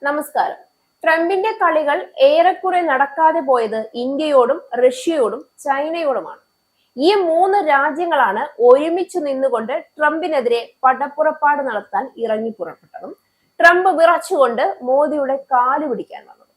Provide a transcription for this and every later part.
നമസ്കാരം. ട്രംപിന്റെ കളികൾ ഏറെക്കുറെ നടക്കാതെ പോയത് ഇന്ത്യയോടും റഷ്യയോടും ചൈനയോടുമാണ്. ഈ മൂന്ന് രാജ്യങ്ങളാണ് ഒരുമിച്ച് നിന്നുകൊണ്ട് ട്രംപിനെതിരെ പടപ്പുറപ്പാട് നടത്താൻ ഇറങ്ങി പുറപ്പെട്ടതും ട്രംപ് വിറച്ചുകൊണ്ട് മോദിയുടെ കാല് പിടിക്കാൻ വന്നതും.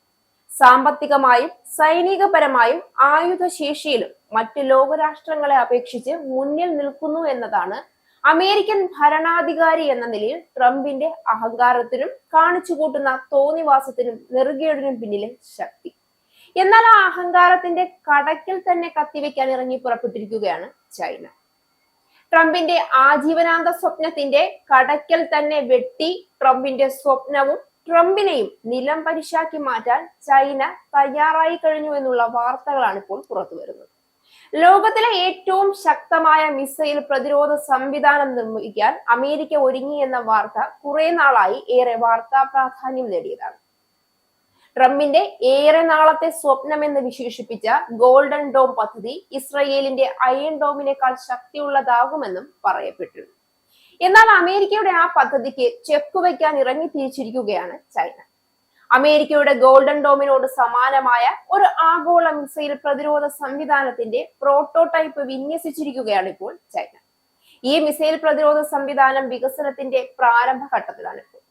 സാമ്പത്തികമായും സൈനികപരമായും ആയുധശേഷിയിലും മറ്റ് ലോകരാഷ്ട്രങ്ങളെ അപേക്ഷിച്ച് മുന്നിൽ നിൽക്കുന്നു എന്നതാണ് അമേരിക്കൻ ഭരണാധികാരി എന്ന നിലയിൽ ട്രംപിന്റെ അഹങ്കാരത്തിനും കാണിച്ചുകൂട്ടുന്ന തോന്നിവാസത്തിനും നെറുകേടിനും പിന്നിലെ ശക്തി. എന്നാൽ ആ അഹങ്കാരത്തിന്റെ കടക്കിൽ തന്നെ കത്തിവെക്കാൻ ഇറങ്ങി പുറപ്പെട്ടിരിക്കുകയാണ് ചൈന. ട്രംപിന്റെ ആജീവനാന്ത സ്വപ്നത്തിന്റെ കടക്കൽ തന്നെ വെട്ടി ട്രംപിന്റെ സ്വപ്നവും ട്രംപിനെയും നിലം പരിശാക്കി മാറ്റാൻ ചൈന തയ്യാറായി കഴിഞ്ഞു എന്നുള്ള വാർത്തകളാണ് ഇപ്പോൾ പുറത്തു വരുന്നത്. ലോകത്തിലെ ഏറ്റവും ശക്തമായ മിസൈൽ പ്രതിരോധ സംവിധാനം നിർമ്മിക്കാൻ അമേരിക്ക ഒരുങ്ങി എന്ന വാർത്ത കുറെ നാളായി ഏറെ വാർത്താ പ്രാധാന്യം നേടിയതാണ്. ട്രംപിന്റെ ഏറെ നാളത്തെ സ്വപ്നമെന്ന് വിശേഷിപ്പിച്ച ഗോൾഡൻ ഡോം പദ്ധതി ഇസ്രയേലിന്റെ അയൺ ഡോമിനേക്കാൾ ശക്തിയുള്ളതാകുമെന്നും പറയപ്പെട്ടിരുന്നു. എന്നാൽ അമേരിക്കയുടെ ആ പദ്ധതിക്ക് ചെക്കുവയ്ക്കാൻ ഇറങ്ങി തിരിച്ചിരിക്കുകയാണ് ചൈന. അമേരിക്കയുടെ ഗോൾഡൻ ഡോമിനോട് സമാനമായ ഒരു ആഗോള മിസൈൽ പ്രതിരോധ സംവിധാനത്തിന്റെ പ്രോട്ടോടൈപ്പ് വിന്യസിച്ചിരിക്കുകയാണ് ഇപ്പോൾ ചൈന. ഈ മിസൈൽ പ്രതിരോധ സംവിധാനം വികസനത്തിന്റെ പ്രാരംഭഘട്ടത്തിലാണ് ഇപ്പോൾ.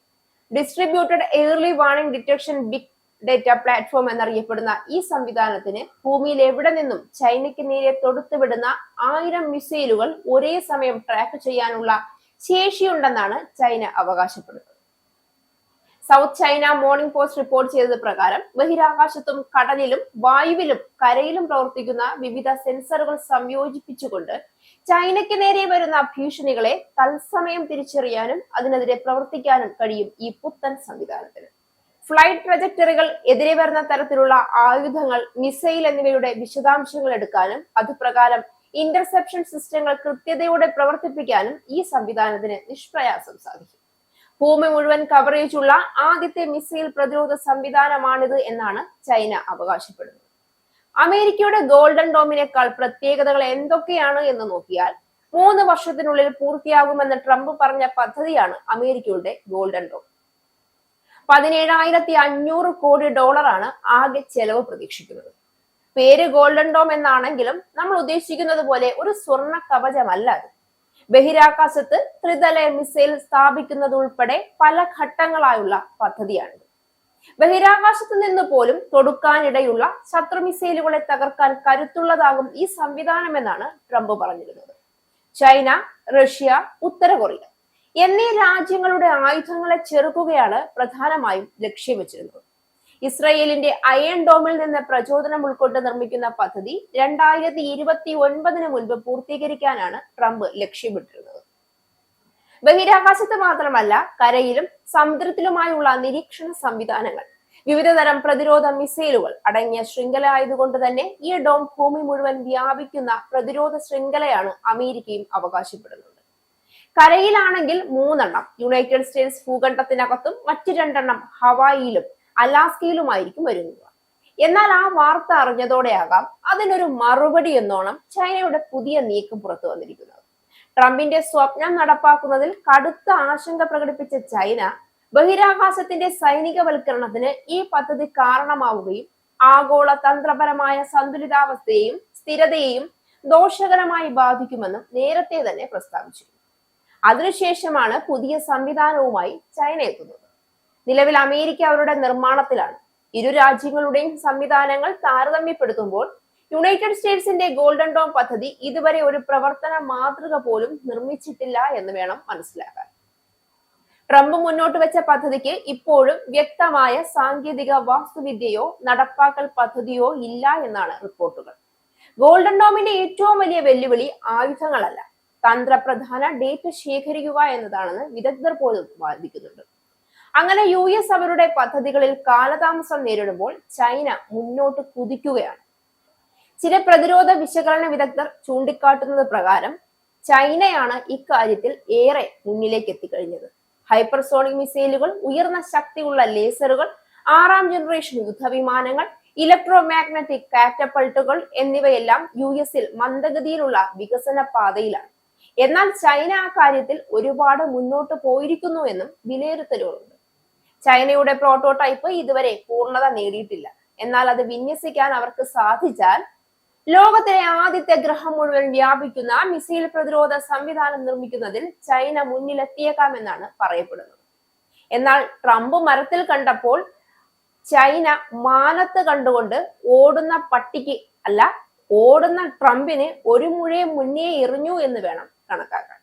Distributed early warning detection big data platform എന്നറിയപ്പെടുന്ന ഈ സംവിധാനത്തിന് ഭൂമിയിൽ എവിടെ നിന്നും ചൈനയ്ക്ക് നേരെ തൊടുത്തുവിടുന്ന 1000 മിസൈലുകൾ ഒരേ സമയം ട്രാക്ക് ചെയ്യാനുള്ള ശേഷിയുണ്ടെന്നാണ് ചൈന അവകാശപ്പെടുന്നത്. South China morning post report ചെയ്തത് പ്രകാരം ബഹിരാകാശത്തും കടലിലും വായുവിലും കരയിലും പ്രവർത്തിക്കുന്ന വിവിധ സെൻസറുകൾ സംയോജിപ്പിച്ചുകൊണ്ട് ചൈനയ്ക്ക് നേരെ വരുന്ന ഭീഷണികളെ തത്സമയം തിരിച്ചറിയാനും അതിനെതിരെ പ്രവർത്തിക്കാനും കഴിയും ഈ പുത്തൻ സംവിധാനത്തിന്. ഫ്ലൈറ്റ് ട്രജക്ടറികൾ, എതിരെ വരുന്ന തരത്തിലുള്ള ആയുധങ്ങൾ, മിസൈൽ എന്നിവയുടെ വിശദാംശങ്ങൾ എടുക്കാനും അതുപ്രകാരം ഇന്റർസെപ്ഷൻ സിസ്റ്റങ്ങൾ കൃത്യതയോടെ പ്രവർത്തിപ്പിക്കാനും ഈ സംവിധാനത്തിന് നിഷ്പ്രയാസം സാധിക്കും. ഭൂമി മുഴുവൻ കവറേജ് ഉള്ള ആദ്യത്തെ മിസൈൽ പ്രതിരോധ സംവിധാനമാണിത് എന്നാണ് ചൈന അവകാശപ്പെടുന്നത്. അമേരിക്കയുടെ ഗോൾഡൻ ഡോമിനേക്കാൾ പ്രത്യേകതകൾ എന്തൊക്കെയാണ് എന്ന് നോക്കിയാൽ 3 വർഷത്തിനുള്ളിൽ പൂർത്തിയാകുമെന്ന് ട്രംപ് പറഞ്ഞ പദ്ധതിയാണ് അമേരിക്കയുടെ ഗോൾഡൻ ഡോം. 17,500 കോടി ഡോളറാണ് ആകെ ചെലവ് പ്രതീക്ഷിക്കുന്നത്. പേര് ഗോൾഡൻ ഡോം എന്നാണെങ്കിലും നമ്മൾ ഉദ്ദേശിക്കുന്നത് പോലെ ഒരു സ്വർണ്ണ കവചമല്ല അത്. ബഹിരാകാശത്ത് ത്രിതല മിസൈൽ സ്ഥാപിക്കുന്നത് ഉൾപ്പെടെ പല ഘട്ടങ്ങളായുള്ള പദ്ധതിയാണിത്. ബഹിരാകാശത്ത് നിന്ന് പോലും തൊടുക്കാനിടയുള്ള ശത്രു മിസൈലുകളെ തകർക്കാൻ കരുത്തുള്ളതാകും ഈ സംവിധാനം എന്നാണ് ട്രംപ് പറഞ്ഞിരുന്നത്. ചൈന, റഷ്യ, ഉത്തര കൊറിയ എന്നീ രാജ്യങ്ങളുടെ ആയുധങ്ങളെ ചെറുക്കുകയാണ് പ്രധാനമായും ലക്ഷ്യം വെച്ചിരുന്നത്. ഇസ്രയേലിന്റെ അയൺ ഡോമിൽ നിന്ന് പ്രചോദനം ഉൾക്കൊണ്ട് നിർമ്മിക്കുന്ന പദ്ധതി 2029 മുൻപ് പൂർത്തീകരിക്കാനാണ് ട്രംപ് ലക്ഷ്യമിട്ടിരുന്നത്. ബഹിരാകാശത്ത് മാത്രമല്ല കരയിലും സമുദ്രത്തിലുമായുള്ള നിരീക്ഷണ സംവിധാനങ്ങൾ, വിവിധ തരം പ്രതിരോധ മിസൈലുകൾ അടങ്ങിയ ശൃംഖല ആയതുകൊണ്ട് തന്നെ ഈ ഡോം ഭൂമി മുഴുവൻ വ്യാപിക്കുന്ന പ്രതിരോധ ശൃംഖലയാണ് അമേരിക്കയും അവകാശപ്പെടുന്നത്. കരയിലാണെങ്കിൽ 3 യുണൈറ്റഡ് സ്റ്റേറ്റ്സ് ഭൂഖണ്ഡത്തിനകത്തും മറ്റ് 2 ഹവായിയിലും അലാസ്കയിലുമായിരിക്കും വരുന്നത്. എന്നാൽ ആ വാർത്ത അറിഞ്ഞതോടെയാകാം അതിനൊരു മറുപടി എന്നോണം ചൈനയുടെ പുതിയ നീക്കം പുറത്തു വന്നിരിക്കുന്നത്. ട്രംപിന്റെ സ്വപ്നം നടപ്പാക്കുന്നതിൽ കടുത്ത ആശങ്ക പ്രകടിപ്പിച്ച ചൈന ബഹിരാകാശത്തിന്റെ സൈനികവൽക്കരണത്തിന് ഈ പദ്ധതി കാരണമാവുകയും ആഗോള തന്ത്രപരമായ സന്തുലിതാവസ്ഥയെയും സ്ഥിരതയെയും ദോഷകരമായി ബാധിക്കുമെന്നും നേരത്തെ തന്നെ പ്രസ്താവിച്ചിരുന്നു. അതിനുശേഷമാണ് പുതിയ സംവിധാനവുമായി ചൈന എത്തുന്നത്. നിലവിൽ അമേരിക്ക അവരുടെ നിർമ്മാണത്തിലാണ്. ഇരു രാജ്യങ്ങളുടെയും സംവിധാനങ്ങൾ താരതമ്യപ്പെടുത്തുമ്പോൾ യുണൈറ്റഡ് സ്റ്റേറ്റ്സിന്റെ ഗോൾഡൻ ഡോം പദ്ധതി ഇതുവരെ ഒരു പ്രവർത്തന മാതൃക പോലും നിർമ്മിച്ചിട്ടില്ല എന്ന് വേണം മനസ്സിലാക്കാൻ. ട്രംപ് മുന്നോട്ട് വെച്ച പദ്ധതിക്ക് ഇപ്പോഴും വ്യക്തമായ സാങ്കേതിക വാസ്തുവിദ്യയോ നടപ്പാക്കൽ പദ്ധതിയോ ഇല്ല എന്നാണ് റിപ്പോർട്ടുകൾ. ഗോൾഡൻ ഡോമിന്റെ ഏറ്റവും വലിയ വെല്ലുവിളി ആയുധങ്ങളല്ല, തന്ത്രപ്രധാന ഡേറ്റ ശേഖരിക്കുക എന്നതാണെന്ന് വിദഗ്ധർ പോലും വാദിക്കുന്നുണ്ട്. അങ്ങനെ US അവരുടെ പദ്ധതികളിൽ കാലതാമസം നേരിടുമ്പോൾ ചൈന മുന്നോട്ട് കുതിക്കുകയാണ്. ചില പ്രതിരോധ വിശകലന വിദഗ്ധർ ചൂണ്ടിക്കാട്ടുന്നത് പ്രകാരം ചൈനയാണ് ഇക്കാര്യത്തിൽ ഏറെ മുന്നിലേക്ക് എത്തിക്കഴിഞ്ഞത്. ഹൈപ്പർസോണിക് മിസൈലുകൾ, ഉയർന്ന ശക്തിയുള്ള ലേസറുകൾ, 6ാം ജനറേഷൻ യുദ്ധവിമാനങ്ങൾ, ഇലക്ട്രോ മാഗ്നറ്റിക് കാറ്റപ്പൾട്ടുകൾ എന്നിവയെല്ലാം US മന്ദഗതിയിലുള്ള വികസന പാതയിലാണ്. എന്നാൽ ചൈന ആ കാര്യത്തിൽ ഒരുപാട് മുന്നോട്ട് പോയിരിക്കുന്നു എന്നും വിലയിരുത്തലുകളുണ്ട്. ചൈനയുടെ പ്രോട്ടോടൈപ്പ് ഇതുവരെ പൂർണ്ണത നേടിയിട്ടില്ല. എന്നാൽ അത് വിന്യസിക്കാൻ അവർക്ക് സാധിച്ചാൽ ലോകത്തിലെ ആദ്യത്തെ ഗ്രഹം മുഴുവൻ വ്യാപിക്കുന്ന മിസൈൽ പ്രതിരോധ സംവിധാനം നിർമ്മിക്കുന്നതിൽ ചൈന മുന്നിലെത്തിയേക്കാമെന്നാണ് പറയപ്പെടുന്നത്. എന്നാൽ ട്രംപ് മരത്തിൽ കണ്ടപ്പോൾ ചൈന മാനത്ത് കണ്ടുകൊണ്ട് ഓടുന്ന പട്ടിക്ക് അല്ല, ഓടുന്ന ട്രംപിന് ഒരു മുഴയെ മുന്നേ എറിഞ്ഞു എന്ന് വേണം കണക്കാക്കാൻ.